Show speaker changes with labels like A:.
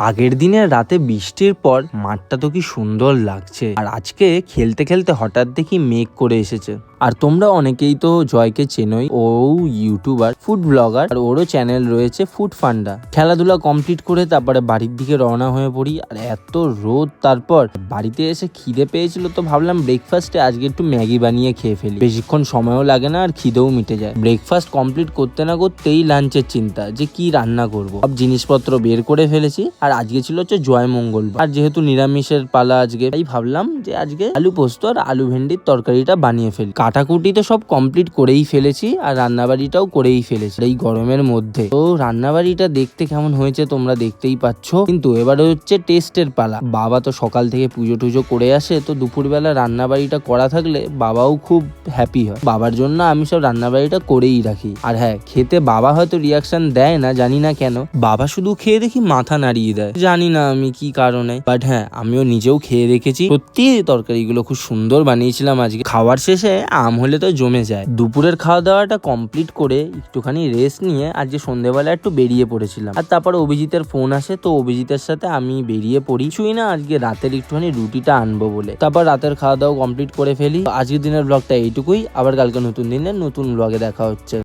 A: আগের দিনের রাতে বৃষ্টির পর মাঠটা তো কি সুন্দর লাগছে। আর আজকে খেলতে খেলতে হঠাৎ দেখি মেঘ করে এসেছে। আর তোমরা অনেকেই তো জয়কে চেনোই, ও ইউটিউবার, ফুড ব্লগার, আর ওরও চ্যানেল রয়েছে ফুড ফান্ডা। খেলাধুলা কমপ্লিট করে তারপরে বাড়ির দিকে রওনা হয়ে পড়ি। আর এত রোদ, তারপর বাড়িতে এসে খিদে পেয়েছিল, তো ভাবলাম ব্রেকফাস্টে আজকে একটু ম্যাগি বানিয়ে খেয়ে ফেলি। বেশিক্ষণ সময়ও লাগে না আর খিদেও মিটে যায়। ব্রেকফাস্ট কমপ্লিট করতে না করতেই লাঞ্চের চিন্তা, যে কি রান্না করব। সব জিনিসপত্র বের করে ফেলেছি। আর আজকে ছিল হচ্ছে জয় মঙ্গলবার, আর যেহেতু নিরামিষের পালা আজকে, তাই ভাবলাম যে আজকে আলু পোস্ত আর আলু ভেন্ডির তরকারিটা বানিয়ে ফেলি। কাটাকুটি তো সব কমপ্লিট করেই ফেলেছি, আর রান্নাবাড়িটাও করেই ফেলেছি এই গরমের মধ্যে। তো রান্নাবাড়িটা দেখতে কেমন হয়েছে তোমরা দেখতেই পাচ্ছ। কিন্তু এবারে হচ্ছে টেস্টের পালা। বাবা তো সকাল থেকে পুজো টুজো করে আসে, তো দুপুরবেলা রান্নাবাড়িটা করা থাকলে বাবাও খুব হ্যাপি হয়। বাবার জন্য আমি সব রান্নাবাড়িটা করেই রাখি। আর হ্যাঁ, খেতে বাবা হয়তো রিয়াকশন দেয় না, জানি না কেন। বাবা শুধু খেয়ে দেখি মাথা নাড়িয়ে দেয়, জানি না আমি কি কারণে। বাট হ্যাঁ, আমিও নিজেও খেয়ে দেখেছি, সত্যি তরকারিগুলো খুব সুন্দর বানিয়েছিলাম আজকে। খাওয়ার শেষে আম হলে তো জমে যায়। দুপুরের খাওয়া দাওয়াটা কমপ্লিট করে একটুখানি রেস্ট নিয়ে আজকে সন্ধ্যেবেলা একটু বেরিয়ে পড়েছিলাম। আর তারপর অভিজিতের ফোন আসে, তো অভিজিতের সাথে আমি বেরিয়ে পড়ি। ছুঁই না, আজকে রাতের একটুখানি রুটিটা আনবো বলে। তারপর রাতের খাওয়া দাওয়া কমপ্লিট করে ফেলি। আজকের দিনের ব্লগটা এইটুকুই। আবার কালকে নতুন দিনের নতুন ব্লগে দেখা হচ্ছে।